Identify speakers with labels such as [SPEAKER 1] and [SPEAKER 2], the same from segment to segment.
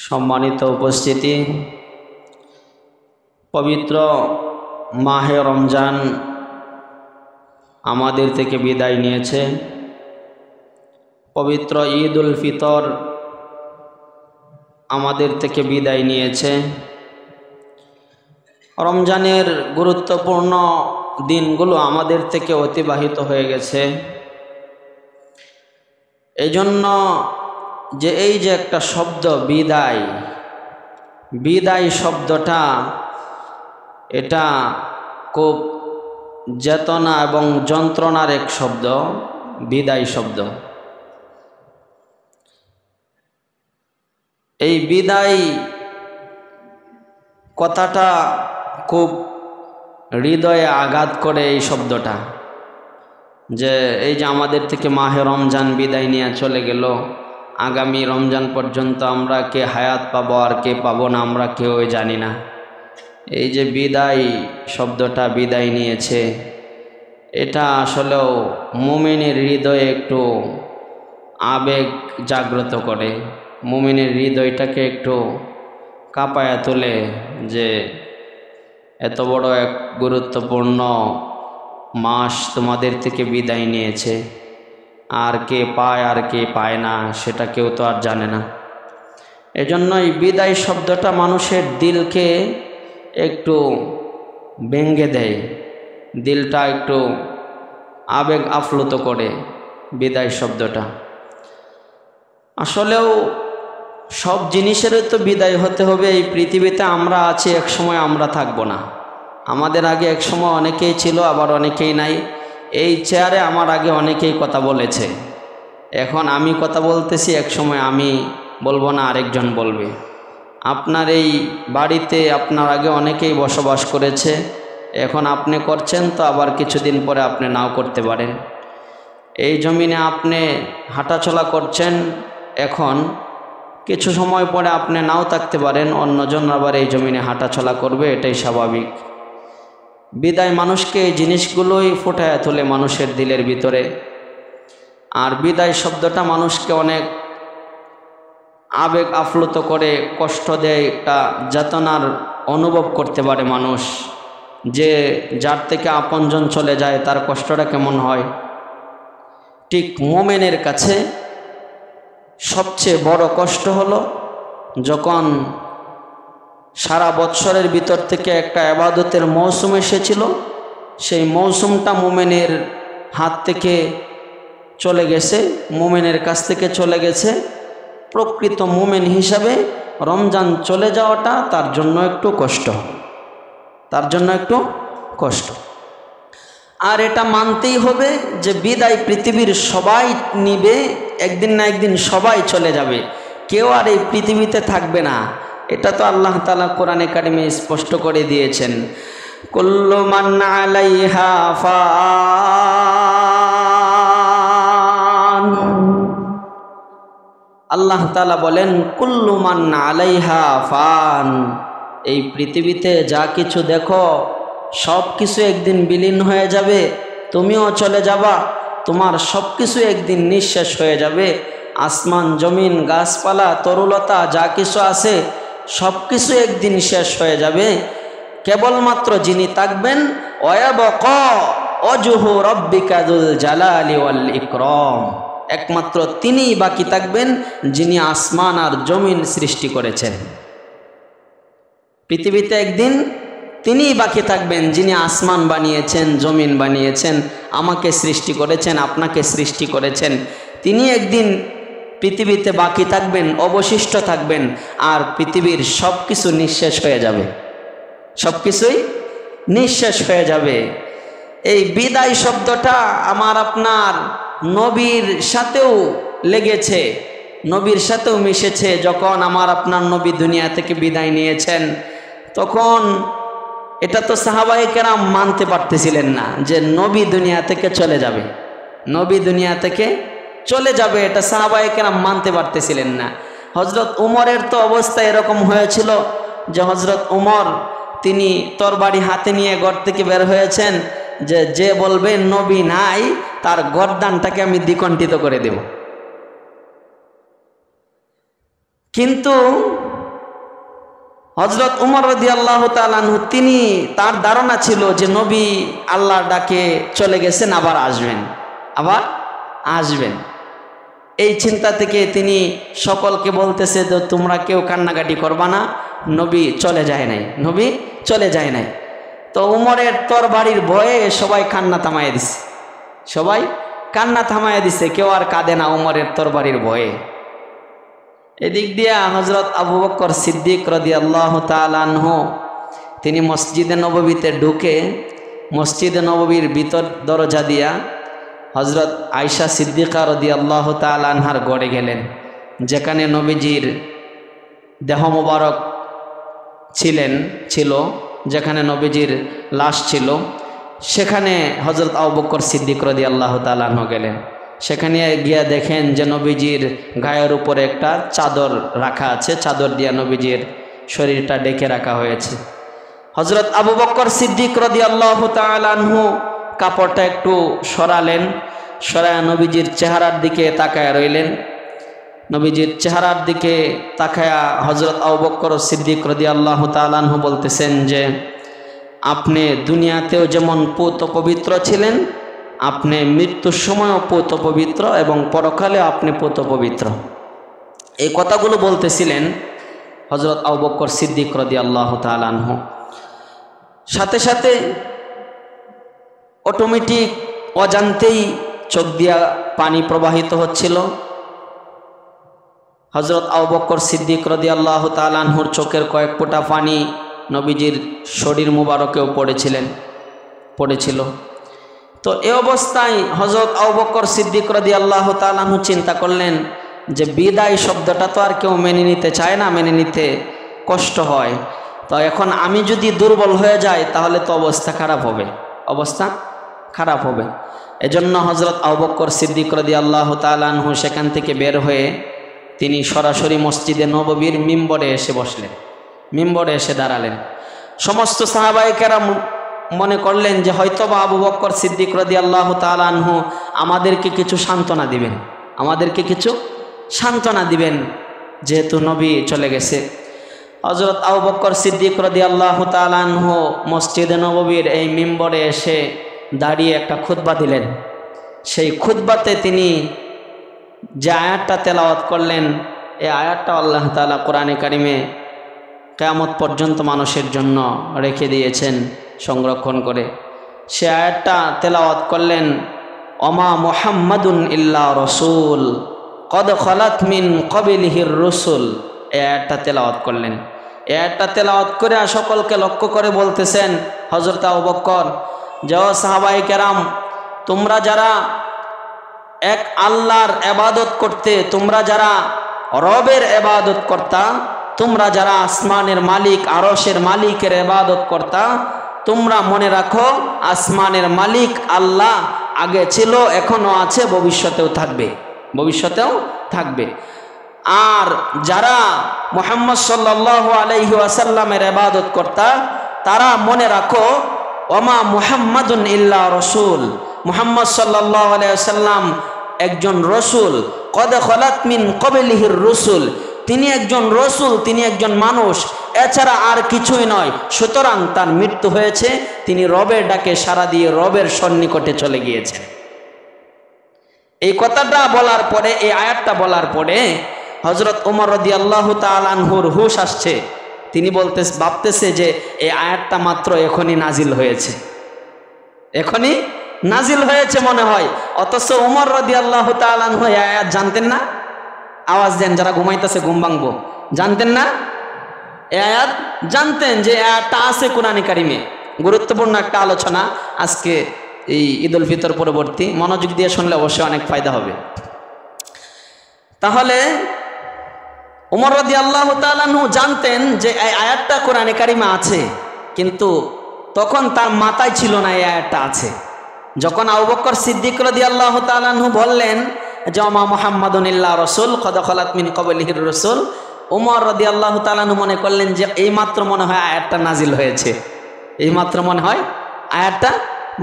[SPEAKER 1] সম্মানিত উপস্থিতি, পবিত্র মাহে রমজান আমাদের থেকে বিদায় নিয়েছে। পবিত্র ঈদ উল ফিতর আমাদের থেকে বিদায় নিয়েছে। রমজানের গুরুত্বপূর্ণ দিনগুলো আমাদের থেকে অতিবাহিত হয়ে গেছে। এই জন্য এই যে একটা শব্দ বিদায়, বিদায় শব্দটা এটা খুব চেতনা এবং যন্ত্রণার এক শব্দ। বিদায় শব্দ, এই বিদায় কথাটা খুব হৃদয়ে আঘাত করে। এই শব্দটা যে এই যে আমাদের থেকে মাহে রমজান বিদায় নিয়ে চলে গেল, আগামী রমজান পর্যন্ত আমরা কে হায়াত পাবো আর কে পাবো না আমরা কেউই জানি না। এই যে বিদায় শব্দটা বিদায় নিয়েছে, এটা আসলেও মুমিনের হৃদয়ে একটু আবেগ জাগ্রত করে, মুমিনের হৃদয়টাকে একটু কাঁপায়া তোলে যে এত বড় এক গুরুত্বপূর্ণ মাস তোমাদের থেকে বিদায় নিয়েছে। আর কে পায় আর কে পায় না সেটা কেউ তো আর জানে না। এজন্যই বিদায় শব্দটা মানুষের দিলকে একটু ভেঙে দেয়, দিলটা একটু আবেগ আপ্লুত করে। বিদায় শব্দটা আসলেও সব জিনিসেরই তো বিদায় হতে হবে। এই পৃথিবীতে আমরা আছি, এক সময় আমরা থাকবো না। আমাদের আগে এক সময় অনেকেই ছিল, আবার অনেকেই নাই। এই চেয়ারে আমার আগে অনেকেই কথা বলেছে, এখন আমি কথা বলতেছি, এক সময় আমি বলবো না, আরেকজন বলবে। আপনার এই বাড়িতে আপনার আগে অনেকেই বসবাস করেছে, এখন আপনি করছেন, তো আবার কিছুদিন পরে আপনি নাও করতে পারেন। এই জমিনে আপনি হাঁটাচলা করছেন, এখন কিছু সময় পরে আপনি নাও থাকতে পারেন, অন্যজন আবার এই জমিনে হাঁটাচলা করবে, এটাই স্বাভাবিক। বিদায় মানুষকে এই জিনিসগুলোই ফুটায় তোলে মানুষের দিলের ভিতরে। আর বিদায় শব্দটা মানুষকে অনেক আবেগ আপ্লুত করে, কষ্ট দেয়, একটা যাতনার অনুভব করতে পারে মানুষ। যে যার থেকে আপনজন চলে যায় তার কষ্টটা কেমন হয়। ঠিক মুমিনের কাছে সবচেয়ে বড় কষ্ট হলো যখন সারা বৎসরের ভিতর থেকে একটা ইবাদতের মৌসুম এসেছিল, সেই মৌসুমটা মুমিনের হাত থেকে চলে গেছে, মুমিনের কাছ থেকে চলে গেছে। প্রকৃত মুমিন হিসাবে রমজান চলে যাওয়াটা তার জন্য একটু কষ্ট, তার জন্য একটু কষ্ট। আর এটা মানতেই হবে যে বিদায় পৃথিবীর সবাই নিবে, একদিন না একদিন সবাই চলে যাবে, কেউ আর এই পৃথিবীতে থাকবে না। এটা তো আল্লাহ তাআলা কোরআনে কারিমে স্পষ্ট করে দিয়েছেন, কুল্লু মান আলাইহা ফান। আল্লাহ তাআলা বলেন কুল্লু মান আলাইহা ফান, এই পৃথিবীতে যা কিছু দেখো সব কিছু একদিন বিলীন হয়ে যাবে, তুমিও চলে যাবা, তোমার সব কিছু একদিন নিঃশেষ হয়ে যাবে। আসমান জমিন গাছপালা তরুলতা যা কিছু আছে সব কিছু একদিন শেষ হয়ে যাবে। কেবলমাত্র যিনি থাকবেন ওয়ায়াবকা ওয়াজহু রাব্বিকা যুল জালালি ওয়াল ইকরাম, একমাত্র তিনিই বাকি থাকবেন যিনি আসমান আর জমিন সৃষ্টি করেছেন। পৃথিবীতে একদিন তিনিই বাকি থাকবেন যিনি আসমান বানিয়েছেন, জমিন বানিয়েছেন, আমাকে সৃষ্টি করেছেন, আপনাকে সৃষ্টি করেছেন। তিনি একদিন পৃথিবীতে বাকি থাকবেন, অবশিষ্ট থাকবেন, আর পৃথিবীর সব কিছু নিঃশেষ হয়ে যাবে, সব কিছুই নিঃশেষ হয়ে যাবে। এই বিদায় শব্দটা আমার আপনার নবীর সাথেও লেগেছে, নবীর সাথেও মিশেছে। যখন আমার আপনার নবী দুনিয়া থেকে বিদায় নিয়েছেন, তখন এটা তো সাহাবায়ে কেরাম মানতে পারতেছিলেন না যে নবী দুনিয়া থেকে চলে যাবে, নবী দুনিয়া থেকে চলে যাবে, এটা সাহাবায়ে কেরাম মানতে পারতেছিলেন না। হযরত উমরের তো অবস্থা এরকম হয়েছিল যে হযরত উমর তিনি তরবারি হাতে নিয়ে ঘর থেকে বের হয়েছেন, যে বলবে নবী নাই তার গর্দানটাকে আমি দ্বিকণ্ঠিত করে দেব। কিন্তু হযরত উমর রাদিয়াল্লাহু তাআলা আনহু তিনি তার ধারণা ছিল যে নবী আল্লাহর ডাকে চলে গেছেন, আবার আসবেন। এই চিন্তা থেকে তিনি সকলকে বলতেছে যে তোমরা কেউ কান্নাকাটি করবা না, নবী চলে যায় নাই। তো উমরের তরবারির ভয়ে সবাই কান্না থামাইয়া দিছে, কেউ আর কাঁদে না উমরের তরবারির ভয়ে। এদিক দিয়ে হযরত আবু বকর সিদ্দিক রাদিয়াল্লাহু তাআলা আনহু তিনি মসজিদে নববীতে ঢুকে মসজিদে নববীর ভিতর দরজা দিয়া হযরত আয়েশা সিদ্দিকা রাদিয়াল্লাহু তাআলা আনহার ঘরে গেলেন, যেখানে নবীজির দেহ মোবারক ছিল, যেখানে নবীজির লাশ ছিল, সেখানে হযরত আবু বকর সিদ্দিক রাদিয়াল্লাহু তাআলা আনহু গেলেন। সেখানে গিয়ে দেখেন যে নবীজির গায়ের উপরে একটা চাদর রাখা আছে, চাদর দিয়া নবীজির শরীরটা ঢেকে রাখা হয়েছে। হযরত আবু বকর সিদ্দিক রাদিয়াল্লাহু তাআলা আনহু কাপড়টা একটু সরালেন, সরায়া নবীজির চেহারার দিকে তাকায়া রইলেন। নবীজির চেহারার দিকে তাকায়া হযরত আবু বকর সিদ্দিক রাদিয়াল্লাহু তাআলা আনহু বলতেছেন যে আপনি দুনিয়াতেও যেমন পূত পবিত্র ছিলেন, আপনি মৃত্যুর সময়ও পূত পবিত্র এবং পরকালে আপনি পূত পবিত্র। এই কথাগুলো বলতেছিলেন হযরত আবু বকর সিদ্দিক রাদিয়াল্লাহু তাআলা আনহু। সাথে সাথে অটোমেটিক অজান্তেই চোখ দিয়া পানি প্রবাহিত হচ্ছিল। হযরত আবু বকর সিদ্দিক রাদিয়াল্লাহু তাআলা আনহুর চোখের কয়েক ফোঁটা পানি নবীজির শরীর মুবারকেও পড়েছিল। তো এই অবস্থায় হযরত আবু বকর সিদ্দিক রাদিয়াল্লাহু তাআলা আনহু চিন্তা করলেন যে বিদায় শব্দটা তো আর কেউ মেনে নিতে চায় না, মেনে নিতে কষ্ট হয়। তো এখন আমি যদি দুর্বল হয়ে যাই তাহলে তো অবস্থা খারাপ হবে। এজন্য হযরত আবু বকর সিদ্দিক রাদিয়াল্লাহু তাআলা আনহু সেখান থেকে বের হয়ে তিনি সরাসরি মসজিদে নববীর মিম্বরে এসে বসলেন, মিম্বরে এসে দাঁড়ালেন। সমস্ত সাহাবায়ে কেরাম মনে করলেন যে হয়তোবা আবু বকর সিদ্দিক রাদিয়াল্লাহু তাআলা আনহু আমাদেরকে কিছু সান্ত্বনা দিবেন যেহেতু নবী চলে গেছে। হযরত আবু বকর সিদ্দিক রাদিয়াল্লাহু তাআলা আনহু মসজিদে নববীর এই মিম্বরে এসে দাঁড়িয়ে একটা খুতবা দিলেন। সেই খুতবাতে তিনি যে আয়াতটা তেলাওয়াত করলেন, এই আয়াতটা আল্লাহ তাআলা কোরআনে কারিমে কিয়ামত পর্যন্ত মানুষের জন্য রেখে দিয়েছেন সংরক্ষণ করে। সে আয়াতটা তেলাওয়াত করলেন, ওমা মুহাম্মাদুন ইল্লা রাসূল কদ খালাত মিন ক্বাবলিহির রাসূল। এই আয়াতটা তেলাওয়াত করলেন। এই আয়াতটা তেলাওয়াত করে সকলকে লক্ষ্য করে বলতেছেন হযরত আবু বকর, যে সাহাবায়ে কেরাম, তোমরা যারা এক আল্লাহর ইবাদত করতে, তোমরা যারা রবের ইবাদত করতা, তোমরা যারা আসমানের মালিক আরশের মালিকের ইবাদত করতা, তোমরা মনে রাখো আসমানের মালিক আল্লাহ আগে ছিল, এখনো আছে, ভবিষ্যতেও থাকবে। আর যারা মুহাম্মদ সাল্লাল্লাহু আলাইহি ওয়াসাল্লামের ইবাদত করতা, তারা মনে রাখো ওমা মুহাম্মাদুন ইল্লা রাসূল, মুহাম্মদ সাল্লাল্লাহু আলাইহি ওয়াসাল্লাম একজন রসুল, কদ খালাত মিন ক্বাবলিহির রাসূল, তিনি একজন রসুল, তিনি একজন মানুষ, এছাড়া আর কিছুই নয়। সুতরাং তার মৃত্যু হয়েছে, তিনি রবের ডাকে সাড়া দিয়ে রবের সন্নিকটে চলে গিয়েছেন। এই কথাটা বলার পরে, এই আয়াতটা বলার পরে হযরত ওমর রাদিয়াল্লাহু তাআলা আনহুর হুশ আসছে। তিনি ভাবতেছে যে এই আয়াতটা মাত্র এখনই নাজিল হয়েছে মনে হয়। অথচ ওমর রাদিয়াল্লাহু তাআলা আনহু এই আয়াত জানতেন না। আওয়াজ দেন যারা ঘুমাইতেছে, ঘুম ভাঙবো। জানতেন না? এই আয়াত জানতেন যে আয়াতটা আছে কোরআনে কারিমে। গুরুত্বপূর্ণ একটা আলোচনা আজকে এই ঈদ উল ফিতর পরবর্তী, মনোযোগ দিয়ে শুনলে অবশ্যই অনেক ফায়দা হবে। তাহলে ওমর রাদিয়াল্লাহু তাআলা আনহু জানতেন যে এই আয়াতটা কোরআনে কারিমে আছে, কিন্তু তখন তার মাথায় ছিল না এই আয়াতটা আছে। যখন আবু বকর সিদ্দিক রাদিয়াল্লাহু তাআলা আনহু বললেন যে ওমা মুহাম্মাদুন ইল্লা রাসূল কদ খালাত মিন ক্বাবলিহির রাসূল, ওমর রাদিয়াল্লাহু তাআলা আনহু মনে করলেন যে এইমাত্র মনে হয় আয়াতটা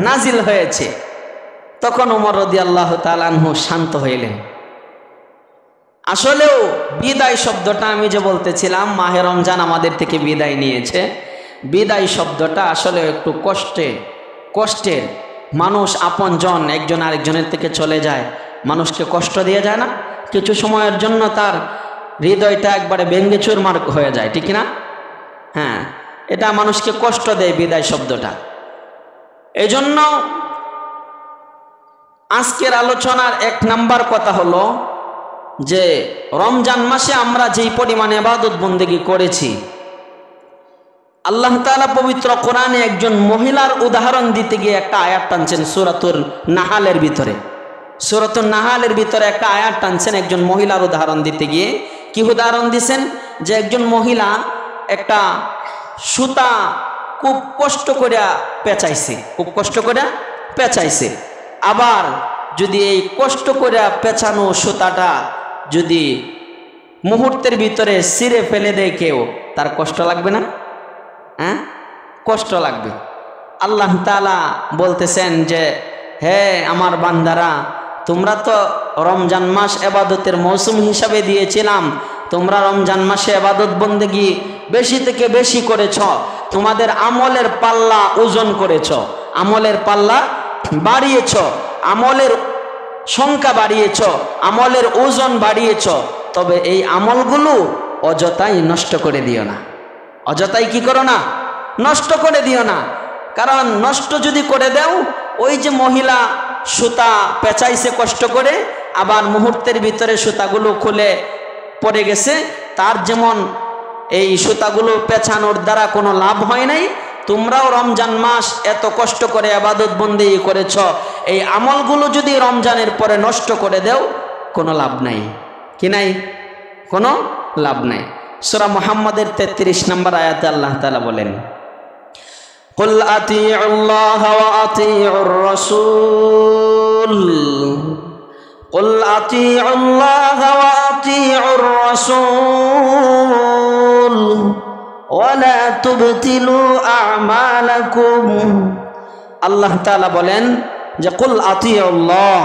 [SPEAKER 1] নাজিল হয়েছে। তখন ওমর রাদিয়াল্লাহু তাআলা আনহু শান্ত হইলেন। আসলেও বিদায় শব্দটা আমি যে বলতেছিলাম মাহে রমজান আমাদের থেকে বিদায় নিয়েছে, বিদায় শব্দটা আসলে একটু কষ্টের। মানুষ আপনজন একজন আরেকজনের থেকে চলে যায়, মানুষকে কষ্ট দিয়ে যায় না, কিছু সময়ের জন্য তার হৃদয়টা একবারে ভেঙ্গে চুরমার হয়ে যায়, ঠিক না? হ্যাঁ, এটা মানুষকে কষ্ট দেয় বিদায় শব্দটা। এজন্য আজকের আলোচনার 1 নাম্বার কথা হলো যে রমজান মাসে আমরা যেই পরিমাণে ইবাদত বন্দেগী করেছি, আল্লাহ তাআলা পবিত্র কোরআনে একজন মহিলার উদাহরণ দিতে গিয়ে একটা আয়াত টানছেন সূরাতুল নাহালের ভিতরে। সূরাতুল নাহালের ভিতরে একটা আয়াত টানছেন একজন মহিলার উদাহরণ দিতে গিয়ে। কি উদাহরণ দিছেন? যে একজন মহিলা একটা সুতা খুব কষ্ট করে পেঁচাইছে, আবার যদি এই কষ্ট করে পেঁচানো সুতাটা যদি মুহূর্তের ভিতরে ছিঁড়ে ফেলে দেয় কেউ, তার কষ্ট লাগবে না? হ্যাঁ, কষ্ট লাগবে। আল্লাহ তাআলা বলতেছেন যে হে আমার বান্দারা, তোমরা তো রমজান মাস ইবাদতের মৌসুম হিসাবে দিয়েছিলাম, তোমরা রমজান মাসে ইবাদত বন্দেগী বেশি থেকে বেশি করেছ, তোমাদের আমলের পাল্লা ওজন করেছ, আমলের পাল্লা বাড়িয়েছ, আমলের সংখ্যা বাড়িয়েছ, আমলের ওজন বাড়িয়েছ। তবে এই আমলগুলো অযথাই নষ্ট করে দিও না, অযথাই কি করো না, নষ্ট করে দিও না। কারণ নষ্ট যদি করে দাও, ওই যে মহিলা সুতা পেঁচাইছে কষ্ট করে, আবার মুহূর্তের ভিতরে সুতাগুলো খুলে পড়ে গেছে, তার যেমন এই সুতাগুলো পেঁচানোর দ্বারা কোনো লাভ হয় নাই, তোমরাও রমজান মাস এত কষ্ট করে ইবাদত বন্দেগী করেছ, এই আমলগুলো যদি রমজানের পরে নষ্ট করে দাও, কোনো লাভ নাই। কি নাই? কোনো লাভ নাই। সূরা মুহাম্মাদের 33 নম্বর আয়াতে আল্লাহ তাআলা বলেন, কুল আতিউল্লাহ ওয়া আতিউর রাসূল, কুল আতিউল্লাহ ওয়া আতিউর রাসূল ওয়া লা তুবতিলু আমালাকুম। আল্লাহ তাআলা বলেন যে কুল আতিউল্লাহ,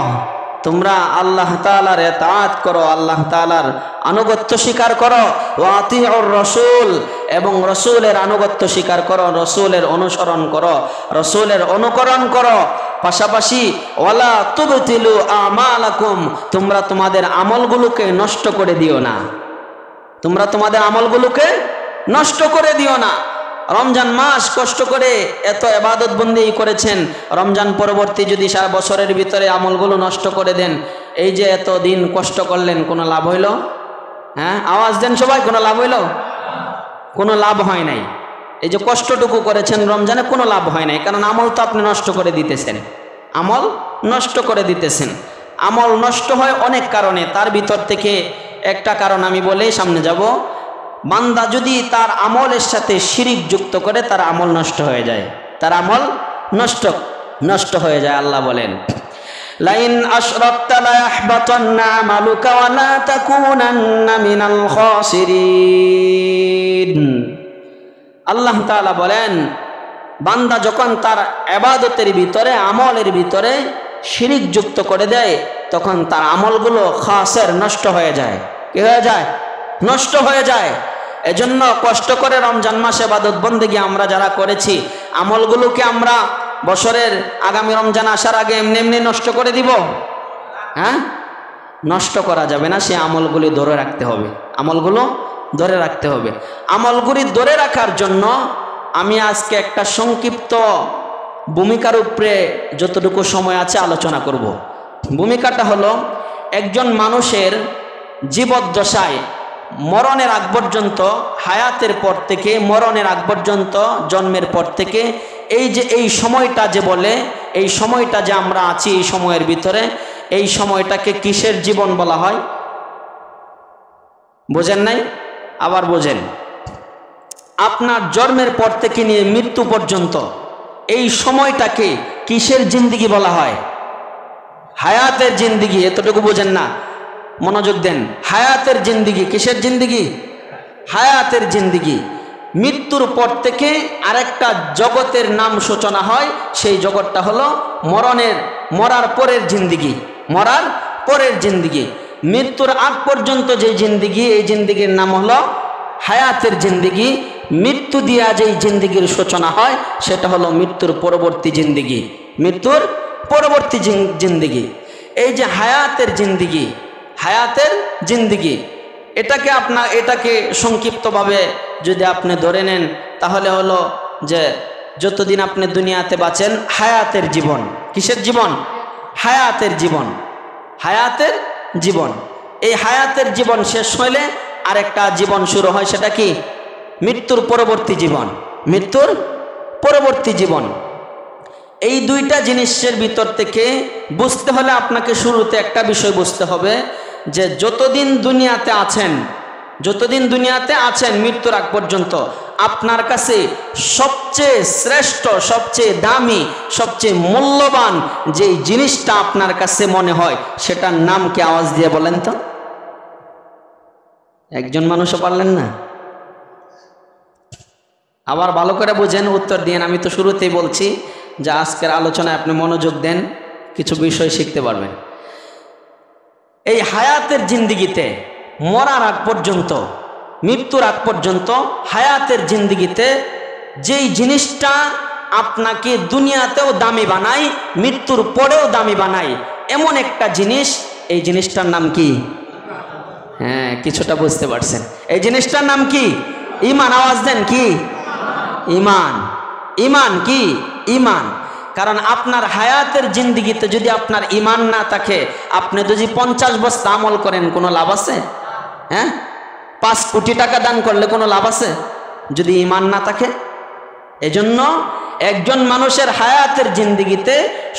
[SPEAKER 1] তোমরা আল্লাহ তাআলার ইতাআত করো, আল্লাহ তাআলার আনুগত্য স্বীকার করো, ওয়া আতিউর রাসূল, এবং রাসূলের আনুগত্য স্বীকার করো, রাসূলের অনুসরণ করো, রাসূলের অনুকরণ করো। পাশাপাশি ওয়ালা তুবতিলু আমালাকুম, তোমরা তোমাদের আমলগুলোকে নষ্ট করে দিও না, তোমরা তোমাদের আমলগুলোকে নষ্ট করে দিও না। রমজান মাস কষ্ট করে এত ইবাদত বন্দেগী করেছেন, রমজান পরবর্তী যদি সারা বছরের ভিতরে আমলগুলো নষ্ট করে দেন, এই যে এত দিন কষ্ট করলেন, কোনো লাভ হইল? হ্যাঁ, আওয়াজ দেন সবাই, কোনো লাভ হইল? কোনো লাভ হয় নাই। এই যে কষ্টটুকু করেছেন রমজানে, কোনো লাভ হয় নাই, কারণ আমল তো আপনি নষ্ট করে দিতেছেন, আমল নষ্ট করে দিতেছেন। আমল নষ্ট হয় অনেক কারণে, তার ভিতর থেকে একটা কারণ আমি বলে সামনে যাব। বান্দা যদি তার আমলের সাথে শিরিক যুক্ত করে, তার আমল নষ্ট হয়ে যায়, তার আমল নষ্ট হয়ে যায়। আল্লাহ বলেন, লাইন আশরাকতা লা ইয়াহবাতান্না আমালুকা ওয়া লা তাকুনান্না মিনাল খাসিরিন। আল্লাহ তাআলা বলেন, বান্দা যখন তার ইবাদতের ভিতরে, আমলের ভিতরে শিরিক যুক্ত করে দেয়, তখন তার আমলগুলো খাসের, নষ্ট হয়ে যায়। কি হয়ে যায়? নষ্ট হয়ে যায়। এজন্য কষ্ট করে রমজান মাসে ইবাদত বন্দেগী আমরা যারা করেছি, আমলগুলোকে আমরা বছরের আগামী রমজান আসার আগে এমনি এমনি নষ্ট করে দিব? হ্যাঁ, নষ্ট করা যাবে না, সে আমলগুলি ধরে রাখতে হবে, আমলগুলো ধরে রাখতে হবে। আমলগুলি ধরে রাখার জন্য আমি আজকে একটা সংক্ষিপ্ত ভূমিকার উপরে যতটুকু সময় আছে আলোচনা করব। ভূমিকাটা হলো, একজন মানুষের জীবদ্দশায় মরণের আগ পর্যন্ত, হায়াতের পর থেকে মরণের আগ পর্যন্ত, জন্মের পর থেকে এই সময়টা যে বলে, এই সময়টা যে আমরা আছি, এই সময়ের ভিতরে, এই সময়টাকে কিসের জীবন বলা হয়? বোঝেন নাই? আবার বোঝেন। আপনার জন্মের পর থেকে নিয়ে মৃত্যু পর্যন্ত এই সময়টাকে কিসের জিন্দিগি বলা হয়? হায়াতের জিন্দিগি। এতটুকু বোঝেন না? মনোযোগ দেন। হায়াতের জিন্দিগি। কিসের জিন্দিগি? হায়াতের জিন্দিগি। মৃত্যুর পর থেকে আরেকটা জগতের নাম সূচনা হয়, সেই জগৎটা হলো মরার পরের জিন্দিগি, মরার পরের জিন্দিগি। মৃত্যুর আগ পর্যন্ত যে জিন্দিগি, এই জিন্দিগির নাম হলো হায়াতের জিন্দিগি। মৃত্যু দিয়া যেই জিন্দিগির সূচনা হয় সেটা হলো মৃত্যুর পরবর্তী জিন্দিগি, মৃত্যুর পরবর্তী জিন্দিগি। এই যে হায়াতের জিন্দিগি, হায়াতের জিন্দিগি, এটাকে সংক্ষিপ্তভাবে যদি আপনি ধরে নেন তাহলে হলো যে যতদিন আপনি দুনিয়াতে বাঁচেন হায়াতের জীবন। কিসের জীবন? হায়াতের জীবন, হায়াতের জীবন। এই হায়াতের জীবন শেষ হইলে আরেকটা জীবন শুরু হয়, সেটা কি? মৃত্যুর পরবর্তী জীবন, মৃত্যুর পরবর্তী জীবন। এই দুইটা জিনিসের ভিতর থেকে বুঝতে হলে আপনাকে শুরুতে একটা বিষয় বুঝতে হবে যে যতদিন দুনিয়াতে আছেন, যতদিন দুনিয়াতে আছেন মৃত্যুর আগ পর্যন্ত আপনার কাছে সবচেয়ে শ্রেষ্ঠ, সবচেয়ে দামি, সবচেয়ে মূল্যবান যেই জিনিসটা আপনার কাছে মনে হয় সেটার নাম কি? আওয়াজ দিয়ে বলেন তো। একজন মানুষও পারলেন না? আবার ভালো করে বুঝেন, উত্তর দিন। আমি তো শুরুতেই বলছি যে আজকের আলোচনায় আপনি মনোযোগ দেন, কিছু বিষয় শিখতে পারবেন। এই হায়াতের জিন্দিগিতে মরার আগ পর্যন্ত, মৃত্যুর আগ পর্যন্ত হায়াতের জিন্দিগিতে যেই জিনিসটা আপনাকে দুনিয়াতেও দামি বানায়, মৃত্যুর পরেও দামি বানায়, এমন একটা জিনিস, এই জিনিসটার নাম কি? হ্যাঁ, কিছুটা বুঝতে পারছেন। এই জিনিসটার নাম কি? ঈমান। আওয়াজ দেন, কি? ঈমান। ঈমান কি? ঈমান। কারণ আপনার হায়াতের জিন্দিগিতে যদি আপনার ঈমান না থাকে, আপনি যদি 50 বছর আমল করেন কোনো লাভ আছে? হ্যাঁ, 5 কোটি টাকা দান করলে কোনো লাভ আছে যদি ঈমান না থাকে? এজন্য একজন মানুষের হায়াতের জিন্দিগিতে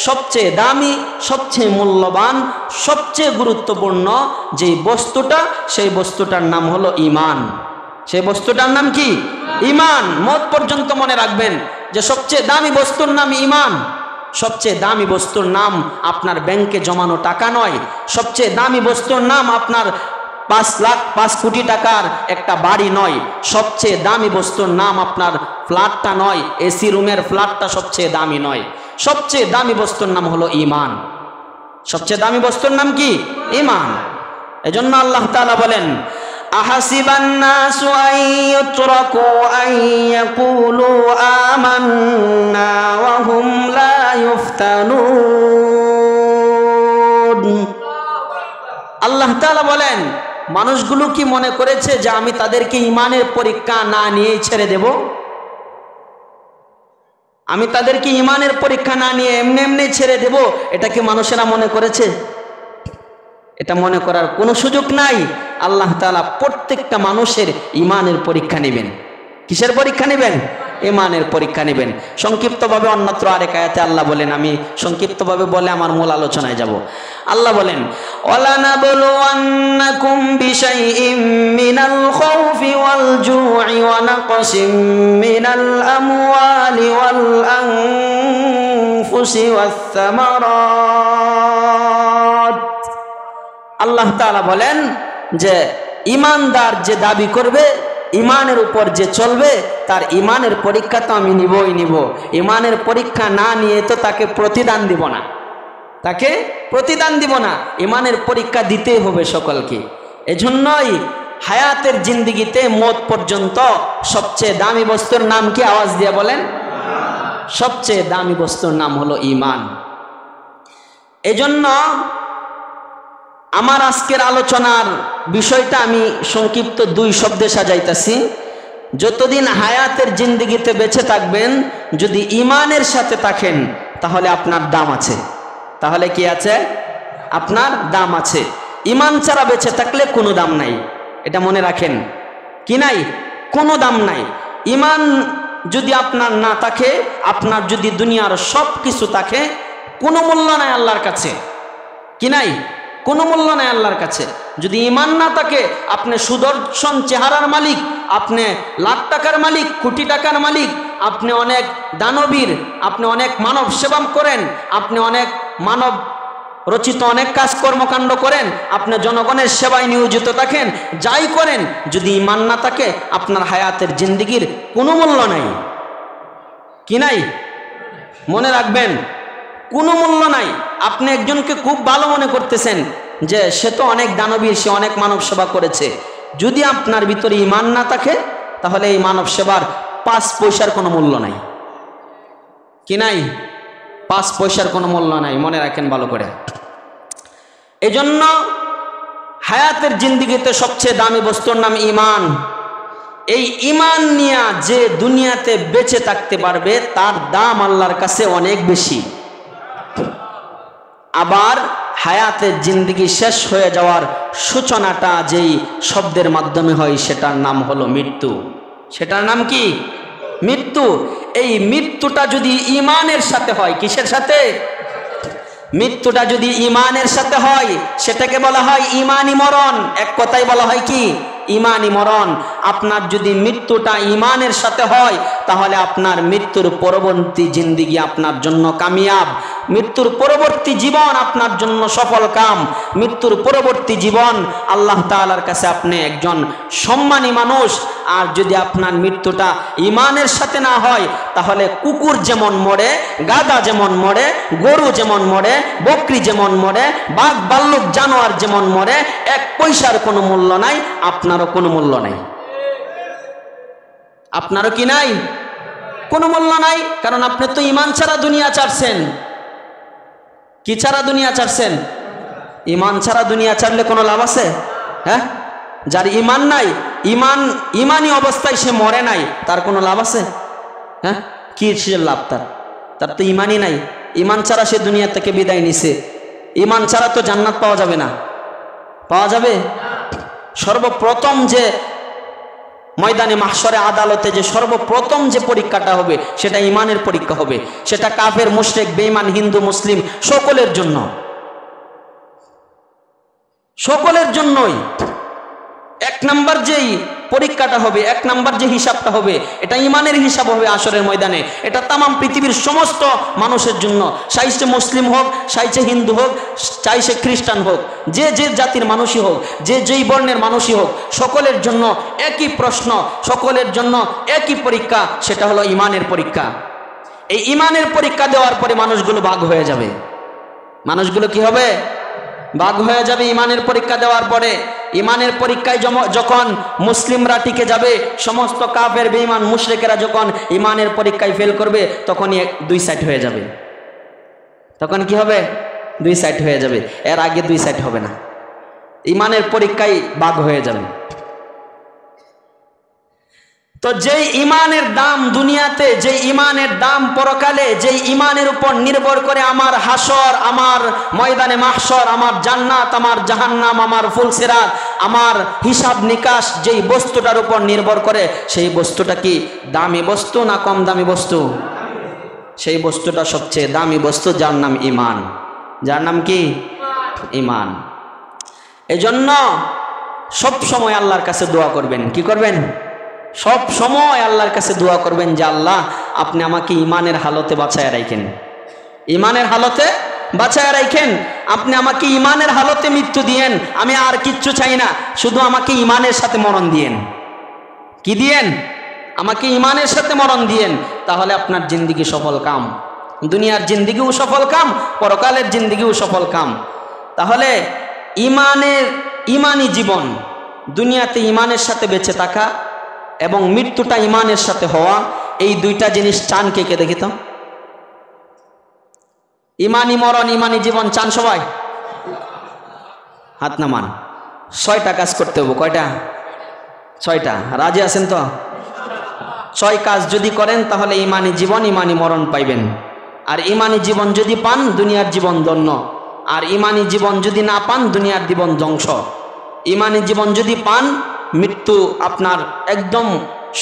[SPEAKER 1] সবচেয়ে দামি, সবচেয়ে মূল্যবান, সবচেয়ে গুরুত্বপূর্ণ যেই বস্তুটা, সেই বস্তুটার নাম হলো ঈমান। সেই বস্তুটার নাম কি? ঈমান। মত পর্যন্ত মনে রাখবেন যে সবচেয়ে দামি বস্তুর নাম ঈমান। সবচেয়ে দামি বস্তুর নাম আপনার ব্যাংকে জমানো টাকা নয়। সবচেয়ে দামি বস্তুর নাম আপনার 5 কোটি টাকার একটা বাড়ি নয়। সবচেয়ে দামি বস্তুর নাম আপনার ফ্ল্যাটটা নয়, এসি রুমের ফ্ল্যাটটা সবচেয়ে দামি নয়। সবচেয়ে দামি বস্তুর নাম হলো ঈমান। সবচেয়ে দামি বস্তুর নাম কি? ঈমান। এজন্য আল্লাহ তাআলা বলেন, আহাসিবান নাসু আন ইউতরাকু আন ইয়াকুলু আমান্না ওয়া হুম লা ইফতানুন। আল্লাহ তাআলা বলেন, মানুষগুলো কি মনে করেছে যে আমি তাদেরকে ঈমানের পরীক্ষা না নিয়েই ছেড়ে দেব? আমি তাদেরকে ঈমানের পরীক্ষা না নিয়ে এমনি এমনি ছেড়ে দেব? এটা কি মানুষেরা মনে করেছে? এটা মনে করার কোনো সুযোগ নাই। আল্লাহ তাআলা প্রত্যেকটা মানুষের ঈমানের পরীক্ষা নেবেন। কিসের পরীক্ষা নেবেন? ঈমানের পরীক্ষা নেবেন। সংক্ষিপ্তভাবে অন্যত্র আরেক আয়াতে আল্লাহ বলেন, আমি সংক্ষিপ্তভাবে বলে আমার মূল আলোচনায় যাব। আল্লাহ বলেন, ওয়ালানাবলুওয়ান্নাকুম বিশাইইম মিনাল খাউফি ওয়াল জু'i ওয়া নাকসিম মিনাল আমওয়ালি ওয়াল আনফুসি ওয়াস সামারাত। আল্লাহ তাআলা বলেন যে ঈমানদার যে দাবি করবে, ঈমানের উপর যে চলবে, তার ঈমানের পরীক্ষা তো আমি নিবই নিব। ঈমানের পরীক্ষা না নিয়ে তো তাকে প্রতিদান দিব না, তাকে প্রতিদান দিব না। ঈমানের পরীক্ষা দিতেই হবে সকলকে। এজন্যই হায়াতের জিন্দিগিতে মওত পর্যন্ত সবচেয়ে দামি বস্তুর নাম কি? আওয়াজ দিয়ে বলেন। সবচেয়ে দামি বস্তুর নাম হলো ঈমান। এজন্য আমার আজকের আলোচনার বিষয়টা আমি সংক্ষিপ্ত 2 শব্দে সাজাইতেছি। যতদিন হায়াতের জিন্দিগিতে বেঁচে থাকবেন, যদি ঈমানের সাথে থাকেন তাহলে আপনার দাম আছে। তাহলে কি আছে? আপনার দাম আছে। ঈমান ছাড়া বেঁচে থাকলে কোনো দাম নাই। এটা মনে রাখেন। কি নাই? কোনো দাম নাই। ঈমান যদি আপনার না থাকে, আপনার যদি দুনিয়ার সব কিছু থাকে, কোনো মূল্য নাই আল্লাহর কাছে। কি নাই? কোনো মূল্য নাই আল্লাহর কাছে। যদি ঈমান না থাকে, আপনি সুদর্শন চেহারার মালিক, আপনি লাখ টাকার মালিক, কোটি টাকার মালিক, আপনি অনেক দানবীর, আপনি অনেক মানব সেবা করেন, আপনি অনেক মানব রচিত অনেক কাজ কর্মকাণ্ড করেন, আপনি জনগণের সেবায় নিয়োজিত থাকেন, যাই করেন, যদি ঈমান না থাকে আপনার হায়াতের জিন্দেগির কোনো মূল্য নাই। কি নাই? মনে রাখবেন, কোনো মূল্য নাই। আপনি একজনকে খুব ভালো মনে করতেছেন, যে সে তো অনেক দানবীর, সে অনেক মানব সেবা করেছে। যদি আপনার ভিতরে ঈমান না থাকে তাহলে এই মানব সেবার 5 পয়সার কোনো মূল্য নাই। কি নাই? 5 পয়সার কোনো মূল্য নাই, মনে রাখেন ভালো করে। এই জন্য হায়াতের জিন্দিগিতে সবচেয়ে দামি বস্তুর নাম ঈমান। এই ঈমান নিয়ে যে দুনিয়াতে বেঁচে থাকতে পারবে তার দাম আল্লাহর কাছে অনেক বেশি। আবার হায়াতের জিন্দিগি শেষ হয়ে যাওয়ার সূচনাটা যেই শব্দের মাধ্যমে হয় সেটার নাম হলো মৃত্যু। সেটার নাম কি? মৃত্যু। এই মৃত্যুটা যদি ঈমানের সাথে হয়, কিসের সাথে? মৃত্যুটা যদি ঈমানের সাথে হয় সেটাকে বলা হয় ঈমানি মরণ। এক কথায় বলা হয় কি? ঈমানি মরণ। আপনার যদি মৃত্যুটা ঈমানের সাথে হয় তাহলে আপনার মৃত্যুর পরবর্তী জিন্দিগি আপনার জন্য কামিয়াব, মৃত্যুর পরবর্তী জীবন আপনার জন্য সফল কাম, মৃত্যুর পরবর্তী জীবন আল্লাহ তাআলার কাছে আপনি একজন সম্মানী মানুষ। আর যদি আপনার মৃত্যুটা ঈমানের সাথে না হয় তাহলে কুকুর যেমন মরে, গাধা যেমন মরে, গরু যেমন মরে, বকরি যেমন মরে, বাঘ ভাল্লুক জানোয়ার যেমন মরে, 1 পয়সার কোনো মূল্য নাই, আপনারও কোনো মূল্য নাই। আপনারও কি নাই? কোনো মূল্য নাই। কারণ আপনি তো ঈমান ছাড়া দুনিয়া ছাড়ছেন। কি ছাড়া দুনিয়া ছাড়ছেন? ঈমান ছাড়া দুনিয়া ছাড়লে কোনো লাভ আছে? হ্যাঁ, যার ঈমান নাই, ঈমানি অবস্থায় সে মরে নাই, তার কোনো লাভ আছে? হ্যাঁ, কি সে লাভ? তার তো ঈমানই নাই। ঈমান ছাড়া সে দুনিয়া থেকে বিদায় নিছে। ঈমান ছাড়া তো জান্নাত পাওয়া যাবে না। পাওয়া যাবে? সর্বপ্রথম যে ময়দানে মাহশরে আদালতে যে সর্বপ্রথম যে পরীক্ষাটা হবে সেটা ঈমানের পরীক্ষা হবে। সেটা কাফের, মুশরিক, বেঈমান, হিন্দু, মুসলিম সকলের জন্য, সকলের জন্যই। 1 নাম্বার যেই পরীক্ষাটা হবে, 1 নাম্বার যে হিসাবটা হবে, এটা ঈমানের হিসাব হবে আসরের ময়দানে। এটা তাম পৃথিবীর সমস্ত মানুষের জন্য, চাই সে মুসলিম হোক, চাই সে হিন্দু হোক, চাই সে খ্রিস্টান হোক, যে যে জাতির মানুষই হোক, যে যেই বর্ণের মানুষই হোক, সকলের জন্য একই প্রশ্ন, সকলের জন্য একই পরীক্ষা, সেটা হলো ঈমানের পরীক্ষা। এই ঈমানের পরীক্ষা দেওয়ার পরে মানুষগুলো ভাগ হয়ে যাবে। মানুষগুলো কি হবে? ভাগ হয়ে যাবে ঈমানের পরীক্ষা দেওয়ার পরে। ঈমানের পরীক্ষায় যখন মুসলিমরা টিকে যাবে, সমস্ত কাফের, বেঈমান, মুশরিকেরা যখন ঈমানের পরীক্ষায় ফেল করবে তখনই 2 সাইড হয়ে যাবে। তখন কি হবে? 2 সাইড হয়ে যাবে। এর আগে 2 সাইড হবে না। ঈমানের পরীক্ষায় ভাগ হয়ে যাবে। তো যেই ঈমানের দাম দুনিয়াতে, যেই ঈমানের দাম পরকালে, যেই ঈমানের উপর নির্ভর করে আমার হাসর, আমার ময়দানে মাহশর, আমার জান্নাত, আমার জাহান্নাম, আমার ফুলসিরাত, আমার হিসাব নিকাশ, যেই বস্তুটার উপর নির্ভর করে সেই বস্তুটা কি দামি বস্তু না কম দামি বস্তু? সেই বস্তুটা সবচেয়ে দামি বস্তু, যার নাম ঈমান। যার নাম কি? ঈমান। এজন্য সব সময় আল্লাহর কাছে দোয়া করবেন। কি করবেন? সব সময় আল্লাহর কাছে দোয়া করবেন যে আল্লাহ আপনি আমাকে ঈমানের হালতে বাঁচায় রাখেন, ঈমানের হালতে বাঁচায় রাখেন। আপনি আমাকে ঈমানের হালতে মৃত্যু দিয়েন। আমি আর কিচ্ছু চাই না, শুধু আমাকে ঈমানের সাথে মরণ দিয়েন। কি দিয়েন? আমাকে ঈমানের সাথে মরণ দিয়েন। তাহলে আপনার জিন্দিগি সফল কাম, দুনিয়ার জিন্দিগিও সফল কাম, পরকালের জিন্দিগিও সফল কাম। তাহলে ঈমানি জীবন, দুনিয়াতে ঈমানের সাথে বেঁচে থাকা এবং মৃত্যুটা ঈমানের সাথে হওয়া, এই 2টা জিনিস চান কে কে? দেখি তো। ঈমানি মরণ, ঈমানি জীবন চান সবাই? হাত নামান। 6টা কাজ করতে হবে। কয়টা? 6টা। রাজি আছেন তো? 6 কাজ যদি করেন তাহলে ঈমানি জীবন, ঈমানি মরণ পাইবেন। আর ঈমানি জীবন যদি পান দুনিয়ার জীবন ধন্য, আর ঈমানি জীবন যদি না পান দুনিয়ার জীবন ধ্বংস। ঈমানি জীবন যদি পান মৃত্যু আপনার একদম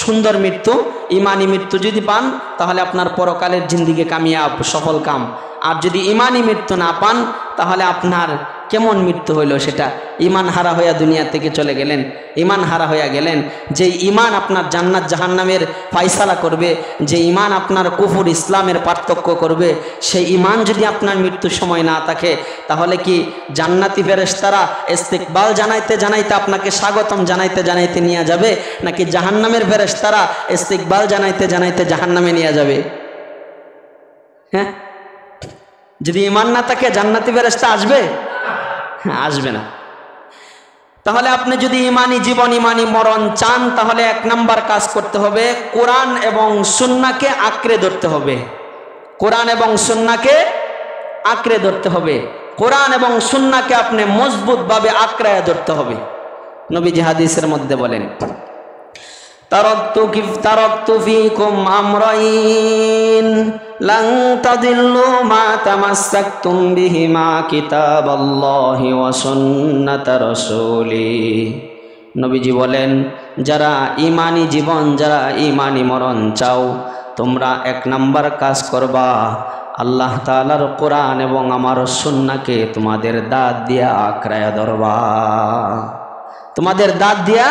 [SPEAKER 1] সুন্দর মৃত্যু, ঈমানি মৃত্যু যদি পান তাহলে আপনার পরকালের জিন্দিগি কামিয়াব, সফল কাম। আর যদি ঈমানি মৃত্যু না পান তাহলে আপনার কেমন মৃত্যু হইল? সেটা ঈমান হারা হইয়া দুনিয়া থেকে চলে গেলেন, ঈমান হারা হইয়া গেলেন। যে ঈমান আপনার জান্নাত জাহান্নামের ফায়সালা করবে, যে ঈমান আপনার কুফর ইসলামের পার্থক্য করবে, সেই ঈমান যদি আপনার মৃত্যুর সময় না থাকে তাহলে কি জান্নাতি ফেরেশতারা ইস্তিকবাল জানাইতে জানাইতে আপনাকে স্বাগতম জানাইতে জানাইতে নিয়ে যাবে, নাকি জাহান্নামের ফেরেশতারা ইস্তিকবাল জানাইতে জানাইতে জাহান্নামে নিয়ে যাবে? হ্যাঁ, যদি ঈমান না থাকে জান্নাতি ফেরেশতা আসবে? আসবে না। তাহলে আপনি যদি ইমানি জীবন ইমানি মরণ চান, তাহলে 1 নাম্বার কাজ করতে হবে, কোরআন এবং সুন্নাহকে আঁকড়ে ধরতে হবে। কোরআন এবং সুন্নাহকে আঁকড়ে ধরতে হবে। কোরআন এবং সুন্নাহকে আপনি মজবুতভাবে আঁকড়ে ধরতে হবে। নবীজি হাদিসের মধ্যে বলেন, তারাকতু ফীকুম আমরাইন লান তাদিল্লু মা তামাসসাকতুম বিহিমা কিতাবাল্লাহি ওয়া সুন্নাতা রাসূলি। নবীজি বলেন, যারা ইমানি জীবন, যারা ইমানি মরণ চাও, তোমরা 1 নাম্বার কাজ করবা, আল্লাহ তাআলার কোরআন এবং আমার সুন্নাহকে তোমাদের দাঁত দিয়া আঁকড়ায়া ধরবা। তোমাদের দাঁত দিয়া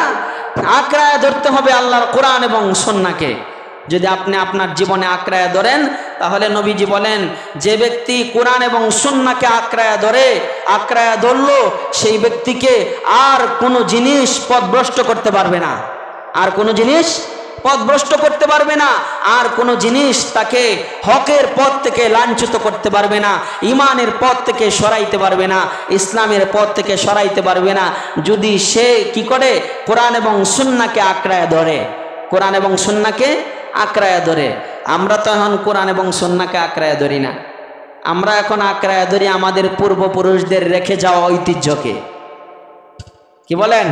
[SPEAKER 1] আঁকড়ায়া ধরতে হবে আল্লাহর কোরআন এবং সুন্নাহকে। যদি আপনি আপনার জীবনে আঁকড়ায়া ধরেন, তাহলে নবীজি বলেন, যে ব্যক্তি কোরআন এবং সুন্নাহকে আঁকড়ায়া ধরলো, সেই ব্যক্তিকে আর কোনো জিনিস পথভ্রষ্ট করতে পারবে না। আর কোনো জিনিস পথভ্রষ্ট করতে পারবে না। আর কোনো জিনিস তাকে হকের পথ থেকে লাঞ্ছিত করতে পারবে না, ইমানের পথ থেকে সরাইতে পারবে না, ইসলামের পথ থেকে সরাইতে পারবে না, যদি সে কি করে, কোরআন এবং সুন্নাহকে আঁকড়ায়া ধরে। কোরআন এবং সুন্নাহকে আঁকড়ায়া ধরে। আমরা তো এখন কোরআন এবং সুন্নাহকে আঁকড়ায়া ধরি না। আমরা এখন আঁকড়ায়া ধরি আমাদের পূর্বপুরুষদের রেখে যাওয়া ঐতিহ্যকে। কি বলেন?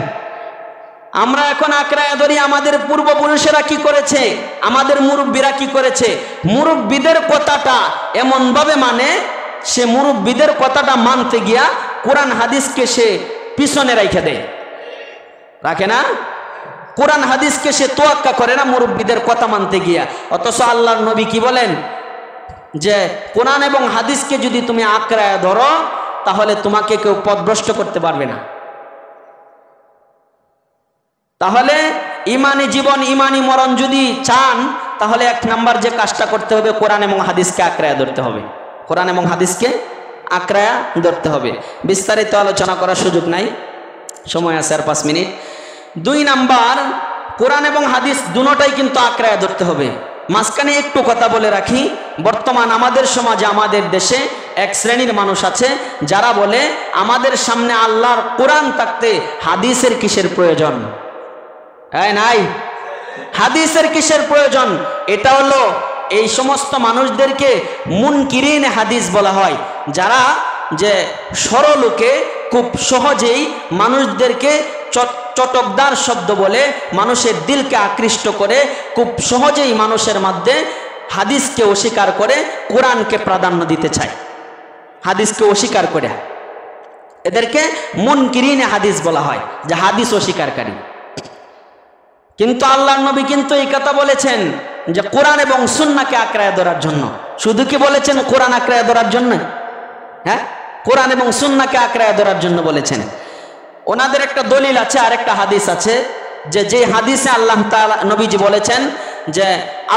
[SPEAKER 1] আমরা এখন আঁকড়ায়া ধরি আমাদের পূর্বপুরুষেরা কি করেছে, আমাদের মুরব্বীরা কি করেছে। মুরব্বীদের কথাটা এমনভাবে মানে, সে মুরব্বীদের কথাটা মানতে গিয়া কোরআন হাদিসকে সে পিছনে রেখে দেয়, রাখে না। কোরআন হাদিসকে সে তোয়াক্কা করে না মুরব্বীদের কথা মানতে গিয়া। অথচ আল্লাহর নবী কি বলেন, যে কোরআন এবং হাদিসকে যদি তুমি আঁকড়ায়া ধরো, তাহলে তোমাকে কেউ পথভ্রষ্ট করতে পারবে না। তাহলে ইমানি জীবন ইমানি মরণ যদি চান, তাহলে 1 নাম্বার যে কাজটা করতে হবে, কোরআন এবং হাদিসকে আঁকড়ায়া ধরতে হবে। কোরআন এবং হাদিসকে আঁকড়ায়া ধরতে হবে। বিস্তারিত আলোচনা করার সুযোগ নাই, সময় আছে আর 5 মিনিট। 2 নাম্বার, কোরআন এবং হাদিস দুটোটাই কিন্তু আঁকড়ায়া ধরতে হবে। মাঝখানে একটু কথা বলে রাখি, বর্তমান আমাদের সমাজে, আমাদের দেশে এক শ্রেণীর মানুষ আছে যারা বলে, আমাদের সামনে আল্লাহর কোরআন থাকতে হাদিসের কিসের প্রয়োজন? নাই, হাদিসের কিসের প্রয়োজন? এটা হলো এই সমস্ত মানুষদেরকে মুনকিরিন হাদিস বলা হয়, যারা যে সরলোকে খুব সহজেই মানুষদেরকে চটকদার শব্দ বলে মানুষের দিলকে আকৃষ্ট করে, খুব সহজেই মানুষের মধ্যে হাদিসকে অস্বীকার করে কোরআনকে প্রাধান্য দিতে চায়, হাদিসকে অস্বীকার করে। এদেরকে মুনকিরিন হাদিস বলা হয়, যে হাদিস অস্বীকারী। কিন্তু আল্লাহর নবী কিন্তু এই কথা বলেছেন যে কোরআন এবং সুন্নাহকে আঁকড়ায়া ধরার জন্য। শুধু কি বলেছেন কোরআন আঁকড়ায়া ধরার জন্য? হ্যাঁ, কোরআন এবং সুন্নাহকে আঁকড়ায়া ধরার জন্য বলেছেন। ওনাদের একটা দলিল আছে, আরেকটা হাদিস আছে, যে হাদিসে আল্লাহ তাআলা, নবীজি বলেছেন যে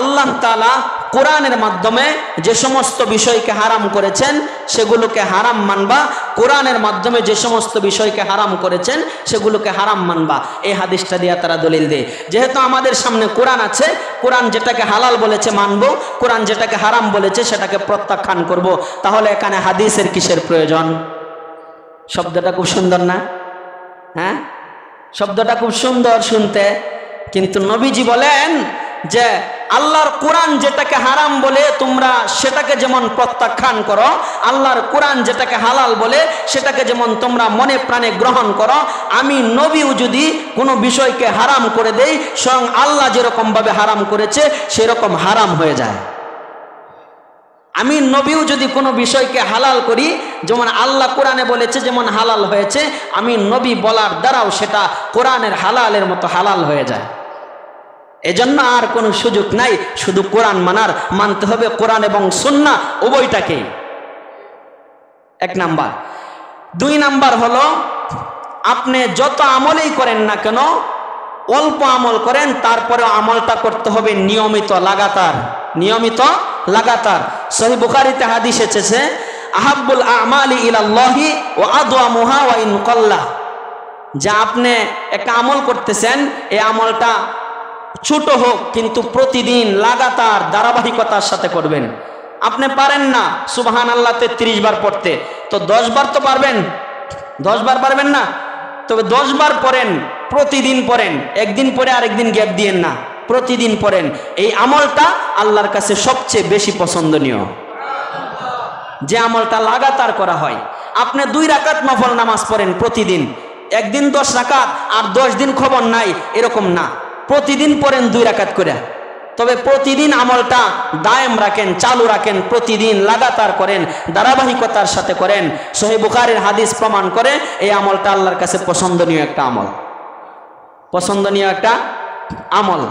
[SPEAKER 1] আল্লাহ তাআলা কোরআনের মাধ্যমে যে সমস্ত বিষয়কে হারাম করেছেন সেগুলোকে হারাম মানবা, কোরআনের মাধ্যমে যে সমস্ত বিষয়কে হারাম করেছেন সেগুলোকে হারাম মানবা। এই হাদিসটা দিয়ে তারা দলিল দেয়, যেহেতু আমাদের সামনে কোরআন আছে, কোরআন যেটাকে হালাল বলেছে মানব, কোরআন যেটাকে হারাম বলেছে সেটাকে প্রত্যাখ্যান করব। তাহলে এখানে হাদিসের কিসের প্রয়োজন? শব্দটা খুব সুন্দর না? হ্যাঁ, শব্দটা খুব সুন্দর শুনতে। কিন্তু নবীজি বলেন যে আল্লাহর কোরআন যেটাকে হারাম বলে তোমরা সেটাকে যেমন প্রত্যাখ্যান করো, আল্লাহর কোরআন যেটাকে হালাল বলে সেটাকে যেমন তোমরা মনে প্রাণে গ্রহণ করো, আমি নবীও যদি কোনো বিষয়কে হারাম করে দেই, স্বয়ং আল্লাহ যেরকম ভাবে হারাম করেছে সেরকম হারাম হয়ে যায়। আমি নবীও যদি কোনো বিষয়কে হালাল করি, যেমন আল্লাহ কোরআনে বলেছে যেমন হালাল হয়েছে, আমি নবী বলার দ্বারাও সেটা কোরআনের হালালের মতো হালাল হয়ে যায়। এজন্য আর কোনো সুযোগ নাই, শুধু কোরআন মানতে হবে, কোরআন এবং সুন্নাহ উভয়টাকেই। 1 নাম্বার। 2 নাম্বার হলো, আপনি যত আমলই করেন না কেন, অল্প আমল করেন, তারপরে আমলটা করতে হবে নিয়মিত, লাগাতার। সহিহ বুখারীতে হাদিস এসেছে, আহাব্বুল আমালি ইলাল্লাহি ওয়া আদওয়ামুহা ওয়া ইন কাল্লা। যে আপনি একটা আমল করতেছেন, এই আমলটা ছোট হোক কিন্তু প্রতিদিন লাগাতার ধারাবাহিকতার সাথে করবেন। আপনি পারেন না সুবহানাল্লাহ 33 বার পড়তে, তো 10 বার তো পারবেন, 10 বার পারবেন না? তবে 10 বার পড়েন, প্রতিদিন পড়েন, একদিন পরে আরেকদিন গ্যাপ দিয়েন না, প্রতিদিন পড়েন। এই আমলটা আল্লাহর কাছে সবচেয়ে বেশি পছন্দনীয়, যে আমলটা লাগাতার করা হয়। আপনি 2 রাকাত নফল নামাজ পড়েন প্রতিদিন, একদিন 10 রাকাত আর 10 দিন খবর নাই, এরকম না, প্রতিদিন পড়েন 2 রাকাত করে। তবে প্রতিদিন আমলটা দায়েম রাখেন, চালু রাখেন, প্রতিদিন লাগাতার করেন, ধারাবাহিকতার সাথে করেন। সহিহ বুখারীর হাদিস প্রমাণ করে এই আমলটা আল্লাহর কাছে পছন্দনীয় একটা আমল, পছন্দনীয় একটা আমল।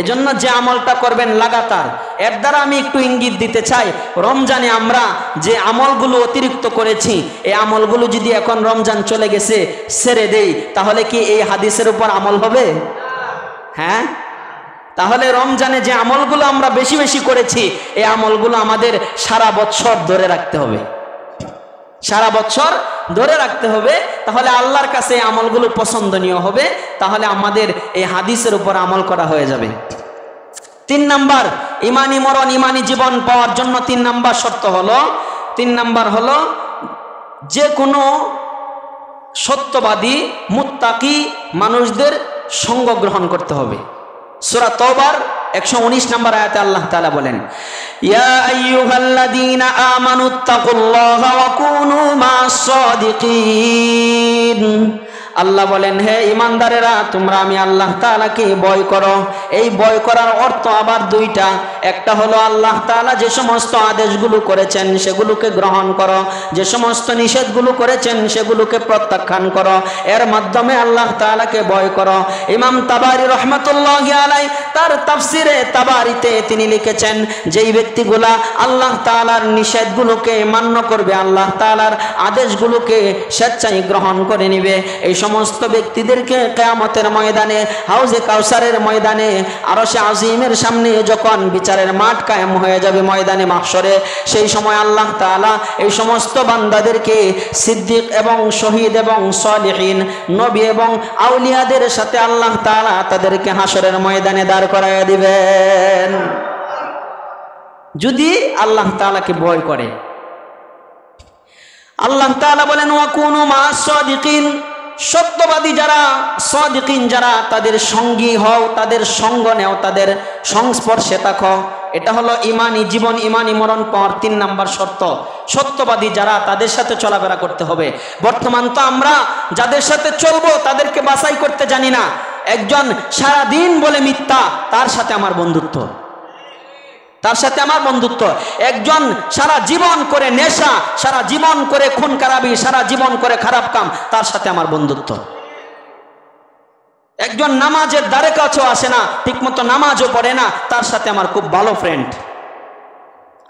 [SPEAKER 1] এজন্য যে আমলটা করবেন লাগাতার, এর দ্বারা আমি একটু ইঙ্গিত দিতে চাই, রমজানে আমরা যে আমলগুলো অতিরিক্ত করেছি, এই আমলগুলো যদি এখন রমজান চলে গেছে ছেড়ে দেই, তাহলে কি এই হাদিসের উপর আমল হবে? হ্যাঁ, তাহলে রমজানে যে আমলগুলো আমরা বেশি বেশি করেছি, এই আমলগুলো আমাদের সারা বছর ধরে রাখতে হবে, সারা বছর ধরে রাখতে হবে। তাহলে আল্লাহর কাছে এই আমলগুলো পছন্দনীয় হবে, তাহলে আমাদের এই হাদিসের উপর আমল করা হয়ে যাবে। 3 নাম্বার, ইমানি মরণ, ইমানি জীবন পাওয়ার জন্য 3 নাম্বার শর্ত হলো, 3 নাম্বার হলো যে কোনো সত্যবাদী মুত্তাকি মানুষদের সঙ্গ গ্রহণ করতে হবে। সূরা তওবার 119 নম্বর আয়াতে আল্লাহ তাআলা বলেন, ইয়া আইয়ুহাল্লাযীনা আমানুত্তাকুল্লাহা ওয়া কুনু মা'আস সাদিকিন। আল্লাহ বলেন, হে ইমানদারেরা, তোমরা আমি আল্লাহ তাআলাকে ভয় করো। এই ভয় করার অর্থ আবার 2টা। একটা হলো আল্লাহ তাআলা যে সমস্ত আদেশগুলো করেছেন সেগুলোকে গ্রহণ করো, যে সমস্ত নিষেধগুলো করেছেন সেগুলোকে প্রত্যাখ্যান করো, এর মাধ্যমে আল্লাহ তাআলাকে ভয় করো। ইমাম তাবারি রহমাতুল্লাহি আলাইহি তার তাফসিরে তাবারিতে তিনি লিখেছেন, যেই ব্যক্তিগুলা আল্লাহ তাআলার নিষেধগুলোকে মান্য করবে, আল্লাহ তাআলার আদেশগুলোকে স্বেচ্ছায় গ্রহণ করে নেবে, এই সমস্ত ব্যক্তিদেরকে কিয়ামতের ময়দানে, হাউজে কাউসারের ময়দানে, আরশে আজিমের সামনে যখন বিচারের মাঠ কায়েম হয়ে যাবে ময়দানে মাহশরে, সেই সময় আল্লাহ তাআলা এই সমস্ত বান্দাদেরকে সিদ্দিক এবং শহীদ এবং সালিহিন, নবী এবং আউলিয়াদের সাথে আল্লাহ তাআলা তাদেরকে হাসরের ময়দানে দাঁড় করায় দিবেন, যদি আল্লাহ তাআলাকে ভয় করে। আল্লাহ তাআলা বলেন, ওয়া কুনু মা'আস সাদিকিন। সত্যবাদী যারা, সাদিকিন যারা, তাদের সঙ্গী হও, তাদের সঙ্গ নেও, তাদের সংস্পর্শে থাকো। এটা হলো ইমানি জীবন, ইমানি মরণ পাওয়ার 3 নাম্বার শর্ত। সত্যবাদী যারা, তাদের সাথে চলাফেরা করতে হবে। বর্তমান তো আমরা যাদের সাথে চলবো তাদেরকে বাছাই করতে জানি না। একজন সারা দিন বলে মিথ্যা, তার সাথে আমার বন্ধুত্ব, তার সাথে আমার বন্ধুত্ব। একজন সারা জীবন করে নেশা, সারা জীবন করে খুন খারাপি, সারা জীবন করে খারাপ কাম, তার সাথে আমার বন্ধুত্ব। একজন নামাজের দ্বারে কাছেও আসে না, ঠিকমতো নামাজও পড়ে না, তার সাথে আমার খুব ভালো ফ্রেন্ড।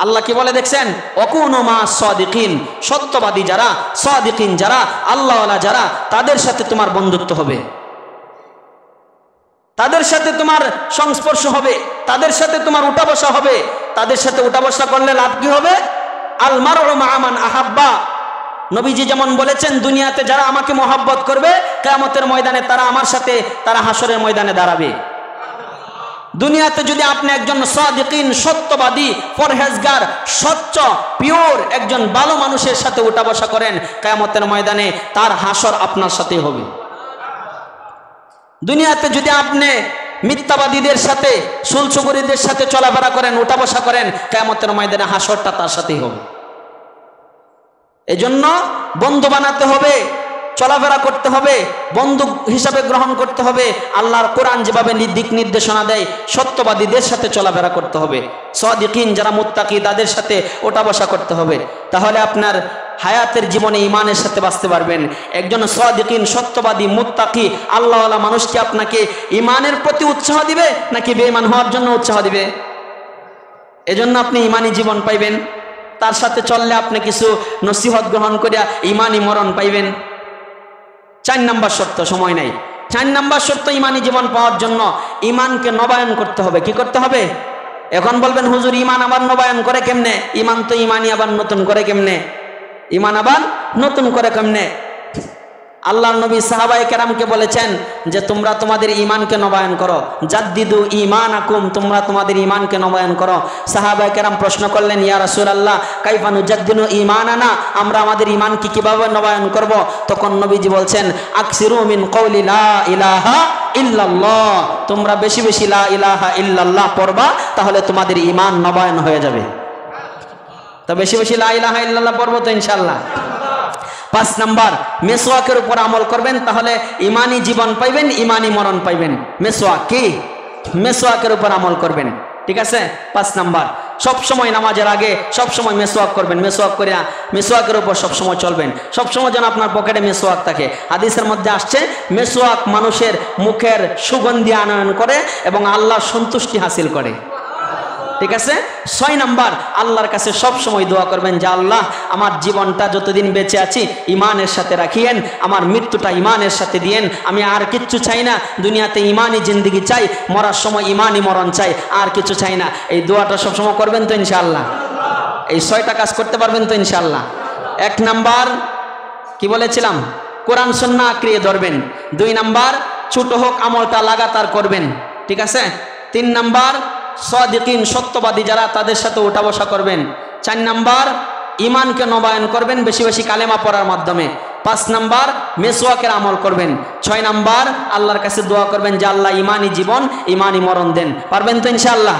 [SPEAKER 1] আল্লাহ কি বলে দেখছেন, ওয়াকুনু মা'আস সাদিকিন। সত্যবাদী যারা, সাদিকিন যারা, আল্লাহওয়ালা যারা, তাদের সাথে তোমার বন্ধুত্ব হবে, তাদের সাথে তোমার সংস্পর্শ হবে, তাদের সাথে তোমার উঠা বসা হবে। তাদের সাথে উঠা বসা করলে লাভ কি হবে? আল মারউ মা'a মান আহাব্বা। নবীজি যেমন বলেছেন, দুনিয়াতে যারা আমাকে মহব্বত করবে, কিয়ামতের ময়দানে তারা আমার সাথে, তারা হাসরের ময়দানে দাঁড়াবে। দুনিয়াতে যদি আপনি একজন সাদিকিন, সত্যবাদী, পরহেজগার, স্বচ্ছ, পিওর একজন ভালো মানুষের সাথে উঠা বসা করেন, কিয়ামতের ময়দানে তার হাসর আপনার সাথে হবে। দুনিয়াতে যদি আপনি মিথ্যাবাদীদের সাথে, সুলসুগুরিদের সাথে চলাফেরা করেন, উঠা বসা করেন, কিয়ামতের ময়দানে হাসরটা তার সাথেই হবে। এজন্য বন্ধু বানাতে হবে, চলাফেরা করতে হবে, বন্ধু হিসাবে গ্রহণ করতে হবে। আল্লাহর কোরআন যেভাবে দিক নির্দেশনা দেয়, সত্যবাদীদের সাথে চলাফেরা করতে হবে। সাদিকিন যারা মুত্তাকি, তাদের সাথে ওঠা বসা করতে হবে। তাহলে আপনার হায়াতের জীবনে ইমানের সাথে বাঁচতে পারবেন। একজন সাদিকিন, সত্যবাদী, মুত্তাকি, আল্লাহওয়ালা মানুষ কি আপনাকে ইমানের প্রতি উৎসাহ দিবে নাকি বেঈমান হওয়ার জন্য উৎসাহ দিবে? এজন্য আপনি ইমানি জীবন পাইবেন। তার সাথে চললে আপনি কিছু নসিহত গ্রহণ করিয়া ইমানি মরণ পাইবেন। 4 নাম্বার শর্ত, সময় নাই। 4 নাম্বার শর্ত ইমানি জীবন পাওয়ার জন্য ইমানকে নবায়ন করতে হবে। কি করতে হবে? এখন বলবেন, হুজুর ইমান আবার নবায়ন করে কেমনে? ইমান তো ইমানই আবার নতুন করে কেমনে? ইমান আবার নতুন করে কেমনে? আল্লাহর নবী সাহাবায়ে কেরামকে বলেছেন যে তোমরা তোমাদের ঈমানকে নবায়ন করো, জাদ্দিদু ঈমানাকুম, তোমরা তোমাদের ঈমানকে নবায়ন করো। সাহাবায়ে কেরাম প্রশ্ন করলেন, ইয়া রাসূলুল্লাহ কাইফা নুজাদ্দিদু ঈমানানা, আমরা আমাদের ঈমানকে কিভাবে নবায়ন করব? তখন নবীজি বলছেন, আকসিরু মিন কওলি লা ইলাহা ইল্লাল্লাহ, তোমরা বেশি বেশি লা ইলাহা ইল্লাল্লাহ পড়বা, তাহলে তোমাদের ঈমান নবায়ন হয়ে যাবে। তো বেশি বেশি লা ইলাহা ইল্লাল্লাহ পড়বো তো ইনশাআল্লাহ। 5 নাম্বার, মেসওয়াকের উপর আমল করবেন, তাহলে ইমানি জীবন পাইবেন, ইমানি মরণ পাইবেন। মেসওয়াক কি? মেসওয়াকের উপর আমল করবেন, ঠিক আছে। 5 নাম্বার, সব সময় নামাজের আগে সব সময় মেসওয়াক করবেন, মেসওয়াক করে মেসওয়াকের উপর সব সময় চলবেন, সব সময় যেন আপনার পকেটে মেসওয়াক থাকে। হাদিসের মধ্যে আসছে মেসওয়াক মানুষের মুখের সুগন্ধি আনয়ন করে এবং আল্লাহর সন্তুষ্টি হাসিল করে, ঠিক আছে। 6 নাম্বার, আল্লাহর কাছে সব সময় দোয়া করবেন যে আল্লাহ আমার জীবনটা যতদিন বেঁচে আছি ইমানের সাথে রাখিয়েন, আমার মৃত্যুটা ইমানের সাথে দিয়েন, আমি আর কিচ্ছু চাই না, দুনিয়াতে ইমানি জিন্দেগি চাই, মরার সময় ইমানি মরণ চাই, আর কিছু চাই না। এই দোয়াটা সব সময় করবেন তো ইনশাআল্লাহ? এই 6টা কাজ করতে পারবেন তো ইনশাআল্লাহ? 1 নাম্বার কি বলেছিলাম? কোরআন সুন্নাহ আঁকড়িয়ে ধরবেন। 2 নাম্বার, ছোট হোক আমলটা লাগাতার করবেন, ঠিক আছে। 3 নাম্বার, সাদিকিন সত্যবাদী যারা তাদের সাথে উঠা বসা করবেন। 4 নাম্বার, ইমানকে নবায়ন করবেন বেশি বেশি কালেমা পড়ার মাধ্যমে। 5 নাম্বার, মেসওয়াকের আমল করবেন। 6 নাম্বার, আল্লাহর কাছে দোয়া করবেন যে আল্লাহ ইমানি জীবন ইমানি মরণ দেন। পারবেন তো ইনশাআল্লাহ?